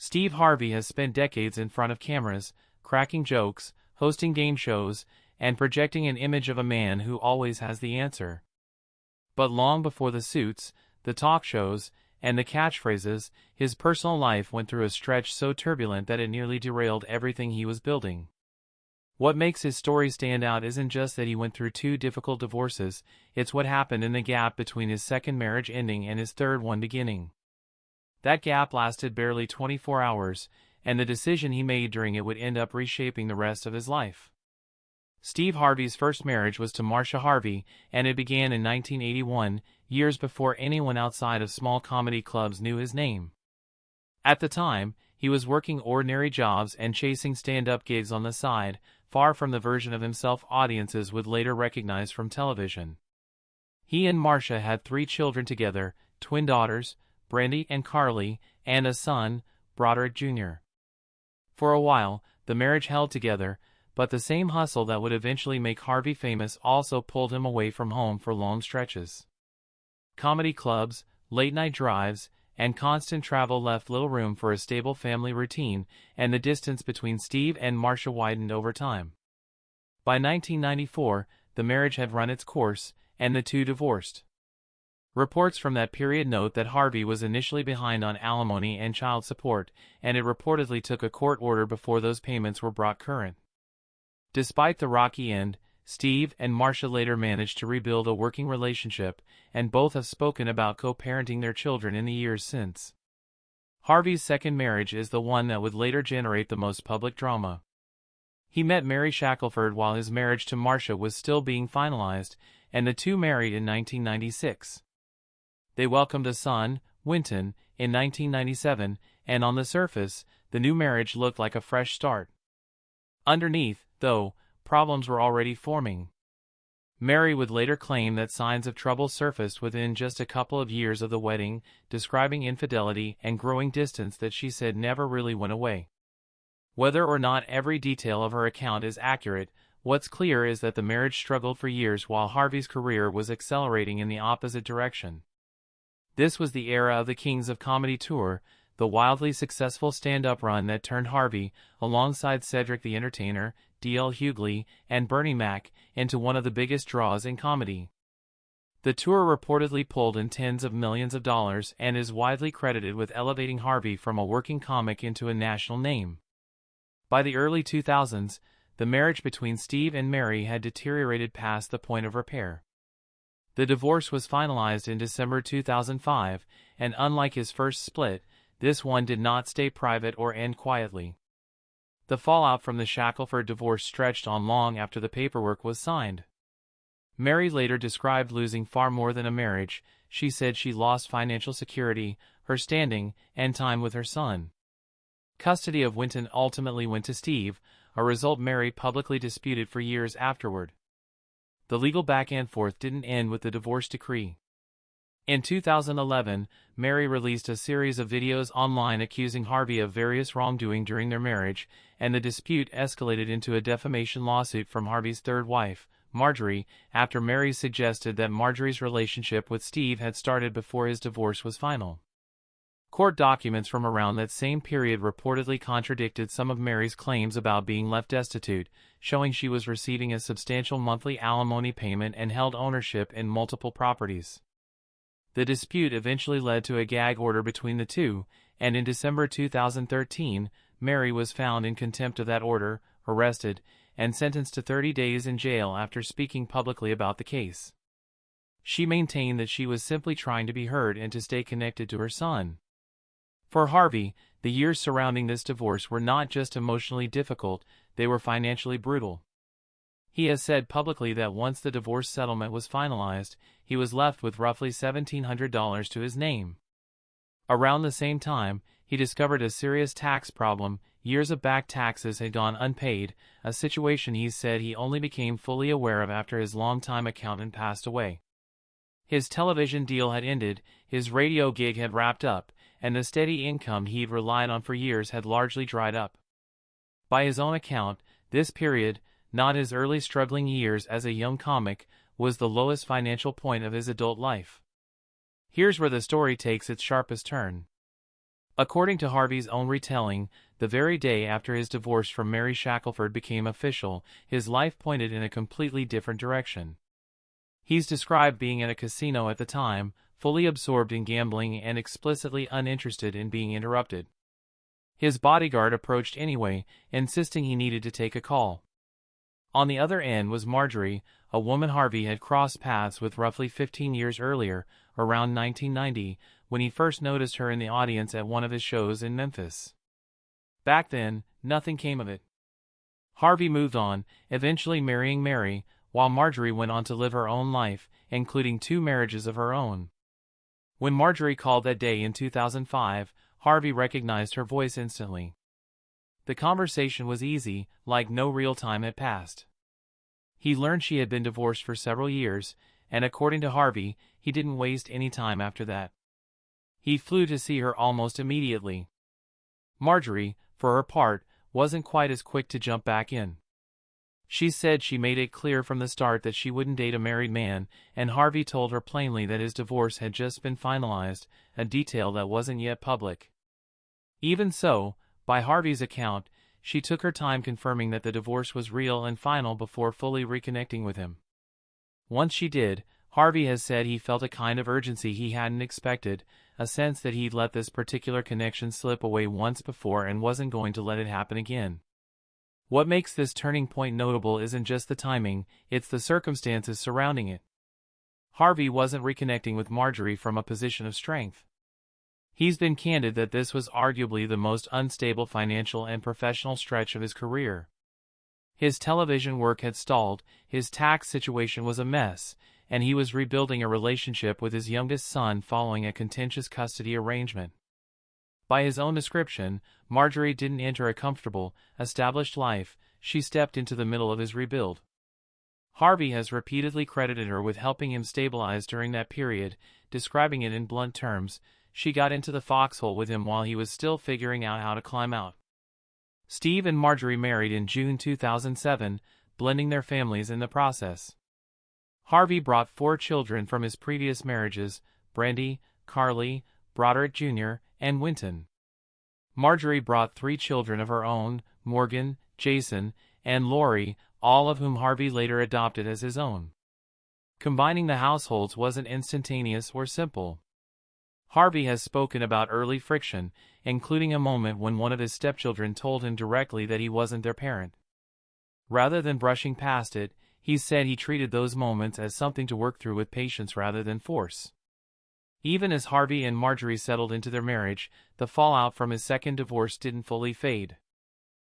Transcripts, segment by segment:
Steve Harvey has spent decades in front of cameras, cracking jokes, hosting game shows, and projecting an image of a man who always has the answer. But long before the suits, the talk shows, and the catchphrases, his personal life went through a stretch so turbulent that it nearly derailed everything he was building. What makes his story stand out isn't just that he went through 2 difficult divorces, it's what happened in the gap between his second marriage ending and his third one beginning. That gap lasted barely 24 hours, and the decision he made during it would end up reshaping the rest of his life. Steve Harvey's first marriage was to Marcia Harvey, and it began in 1981, years before anyone outside of small comedy clubs knew his name. At the time, he was working ordinary jobs and chasing stand-up gigs on the side, far from the version of himself audiences would later recognize from television. He and Marcia had 3 children together, twin daughters, Brandy and Carly, and a son, Broderick Jr. For a while, the marriage held together, but the same hustle that would eventually make Harvey famous also pulled him away from home for long stretches. Comedy clubs, late-night drives, and constant travel left little room for a stable family routine, and the distance between Steve and Marcia widened over time. By 1994, the marriage had run its course, and the two divorced. Reports from that period note that Harvey was initially behind on alimony and child support, and it reportedly took a court order before those payments were brought current. Despite the rocky end, Steve and Marcia later managed to rebuild a working relationship, and both have spoken about co-parenting their children in the years since. Harvey's second marriage is the one that would later generate the most public drama. He met Mary Shackelford while his marriage to Marcia was still being finalized, and the two married in 1996. They welcomed a son, Winton, in 1997, and on the surface, the new marriage looked like a fresh start. Underneath, though, problems were already forming. Mary would later claim that signs of trouble surfaced within just a couple of years of the wedding, describing infidelity and growing distance that she said never really went away. Whether or not every detail of her account is accurate, what's clear is that the marriage struggled for years while Harvey's career was accelerating in the opposite direction. This was the era of the Kings of Comedy tour, the wildly successful stand-up run that turned Harvey, alongside Cedric the Entertainer, D.L. Hughley, and Bernie Mac, into one of the biggest draws in comedy. The tour reportedly pulled in tens of millions of dollars and is widely credited with elevating Harvey from a working comic into a national name. By the early 2000s, the marriage between Steve and Mary had deteriorated past the point of repair. The divorce was finalized in December 2005, and unlike his first split, this one did not stay private or end quietly. The fallout from the Shackelford divorce stretched on long after the paperwork was signed. Mary later described losing far more than a marriage. She said she lost financial security, her standing, and time with her son. Custody of Winton ultimately went to Steve, a result Mary publicly disputed for years afterward. The legal back and forth didn't end with the divorce decree. In 2011, Mary released a series of videos online accusing Harvey of various wrongdoing during their marriage, and the dispute escalated into a defamation lawsuit from Harvey's third wife, Marjorie, after Mary suggested that Marjorie's relationship with Steve had started before his divorce was final. Court documents from around that same period reportedly contradicted some of Mary's claims about being left destitute, showing she was receiving a substantial monthly alimony payment and held ownership in multiple properties. The dispute eventually led to a gag order between the two, and in December 2013, Mary was found in contempt of that order, arrested, and sentenced to 30 days in jail after speaking publicly about the case. She maintained that she was simply trying to be heard and to stay connected to her son. For Harvey, the years surrounding this divorce were not just emotionally difficult, they were financially brutal. He has said publicly that once the divorce settlement was finalized, he was left with roughly $1,700 to his name. Around the same time, he discovered a serious tax problem. Years of back taxes had gone unpaid, a situation he said he only became fully aware of after his longtime accountant passed away. His television deal had ended, his radio gig had wrapped up, and the steady income he'd relied on for years had largely dried up. By his own account, this period, not his early struggling years as a young comic, was the lowest financial point of his adult life. Here's where the story takes its sharpest turn. According to Harvey's own retelling, the very day after his divorce from Mary Shackelford became official, his life pointed in a completely different direction. He's described being at a casino at the time, fully absorbed in gambling and explicitly uninterested in being interrupted. His bodyguard approached anyway, insisting he needed to take a call. On the other end was Marjorie, a woman Harvey had crossed paths with roughly 15 years earlier, around 1990, when he first noticed her in the audience at one of his shows in Memphis. Back then, nothing came of it. Harvey moved on, eventually marrying Mary, while Marjorie went on to live her own life, including 2 marriages of her own. When Marjorie called that day in 2005, Harvey recognized her voice instantly. The conversation was easy, like no real time had passed. He learned she had been divorced for several years, and according to Harvey, he didn't waste any time after that. He flew to see her almost immediately. Marjorie, for her part, wasn't quite as quick to jump back in. She said she made it clear from the start that she wouldn't date a married man, and Harvey told her plainly that his divorce had just been finalized, a detail that wasn't yet public. Even so, by Harvey's account, she took her time confirming that the divorce was real and final before fully reconnecting with him. Once she did, Harvey has said he felt a kind of urgency he hadn't expected, a sense that he'd let this particular connection slip away once before and wasn't going to let it happen again. What makes this turning point notable isn't just the timing, it's the circumstances surrounding it. Harvey wasn't reconnecting with Marjorie from a position of strength. He's been candid that this was arguably the most unstable financial and professional stretch of his career. His television work had stalled, his tax situation was a mess, and he was rebuilding a relationship with his youngest son following a contentious custody arrangement. By his own description, Marjorie didn't enter a comfortable, established life, she stepped into the middle of his rebuild. Harvey has repeatedly credited her with helping him stabilize during that period, describing it in blunt terms: she got into the foxhole with him while he was still figuring out how to climb out. Steve and Marjorie married in June 2007, blending their families in the process. Harvey brought 4 children from his previous marriages: Brandy, Carly, Broderick Jr., and Winton. Marjorie brought 3 children of her own: Morgan, Jason, and Lori, all of whom Harvey later adopted as his own. Combining the households wasn't instantaneous or simple. Harvey has spoken about early friction, including a moment when one of his stepchildren told him directly that he wasn't their parent. Rather than brushing past it, he said he treated those moments as something to work through with patience rather than force. Even as Harvey and Marjorie settled into their marriage, the fallout from his second divorce didn't fully fade.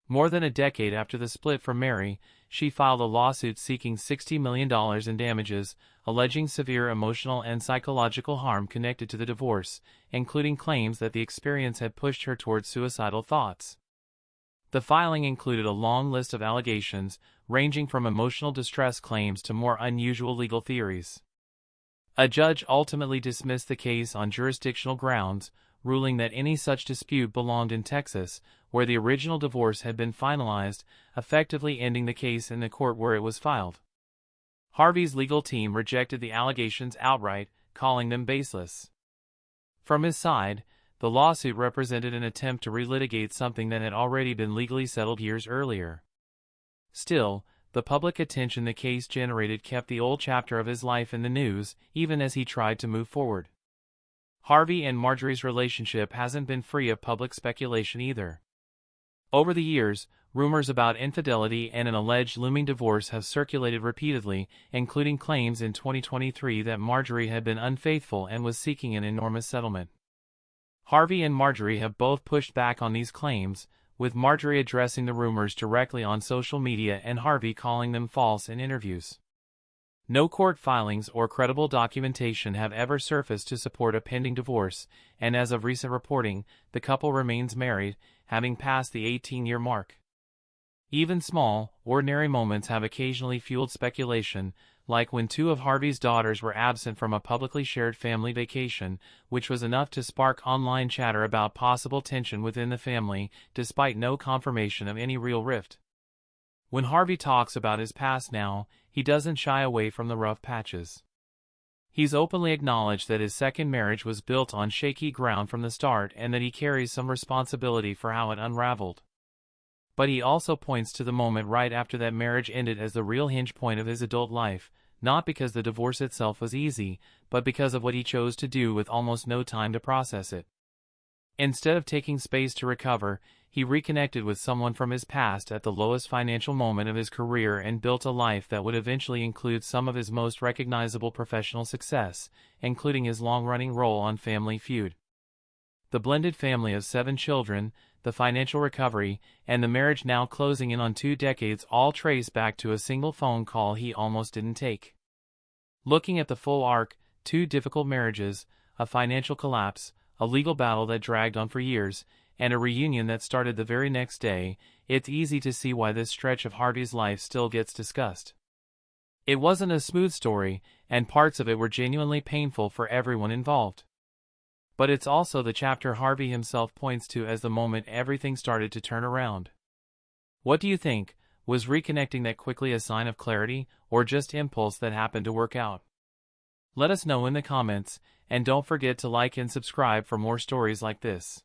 More than a decade after the split from Mary, she filed a lawsuit seeking $60 million in damages, alleging severe emotional and psychological harm connected to the divorce, including claims that the experience had pushed her towards suicidal thoughts. The filing included a long list of allegations, ranging from emotional distress claims to more unusual legal theories. A judge ultimately dismissed the case on jurisdictional grounds, ruling that any such dispute belonged in Texas, where the original divorce had been finalized, effectively ending the case in the court where it was filed. Harvey's legal team rejected the allegations outright, calling them baseless. From his side, the lawsuit represented an attempt to relitigate something that had already been legally settled years earlier. Still, the public attention the case generated kept the old chapter of his life in the news, even as he tried to move forward. Harvey and Marjorie's relationship hasn't been free of public speculation either. Over the years, rumors about infidelity and an alleged looming divorce have circulated repeatedly, including claims in 2023 that Marjorie had been unfaithful and was seeking an enormous settlement. Harvey and Marjorie have both pushed back on these claims, with Marjorie addressing the rumors directly on social media and Harvey calling them false in interviews. No court filings or credible documentation have ever surfaced to support a pending divorce, and as of recent reporting, the couple remains married, having passed the 18-year mark. Even small, ordinary moments have occasionally fueled speculation, like when 2 of Harvey's daughters were absent from a publicly shared family vacation, which was enough to spark online chatter about possible tension within the family, despite no confirmation of any real rift. When Harvey talks about his past now, he doesn't shy away from the rough patches. He's openly acknowledged that his second marriage was built on shaky ground from the start and that he carries some responsibility for how it unraveled. But he also points to the moment right after that marriage ended as the real hinge point of his adult life, not because the divorce itself was easy, but because of what he chose to do with almost no time to process it. Instead of taking space to recover, he reconnected with someone from his past at the lowest financial moment of his career and built a life that would eventually include some of his most recognizable professional success, including his long-running role on Family Feud. The blended family of 7 children, the financial recovery, and the marriage now closing in on 2 decades all trace back to a single phone call he almost didn't take. Looking at the full arc, 2 difficult marriages, a financial collapse, a legal battle that dragged on for years, and a reunion that started the very next day, it's easy to see why this stretch of Harvey's life still gets discussed. It wasn't a smooth story, and parts of it were genuinely painful for everyone involved. But it's also the chapter Harvey himself points to as the moment everything started to turn around. What do you think? Was reconnecting that quickly a sign of clarity, or just impulse that happened to work out? Let us know in the comments, and don't forget to like and subscribe for more stories like this.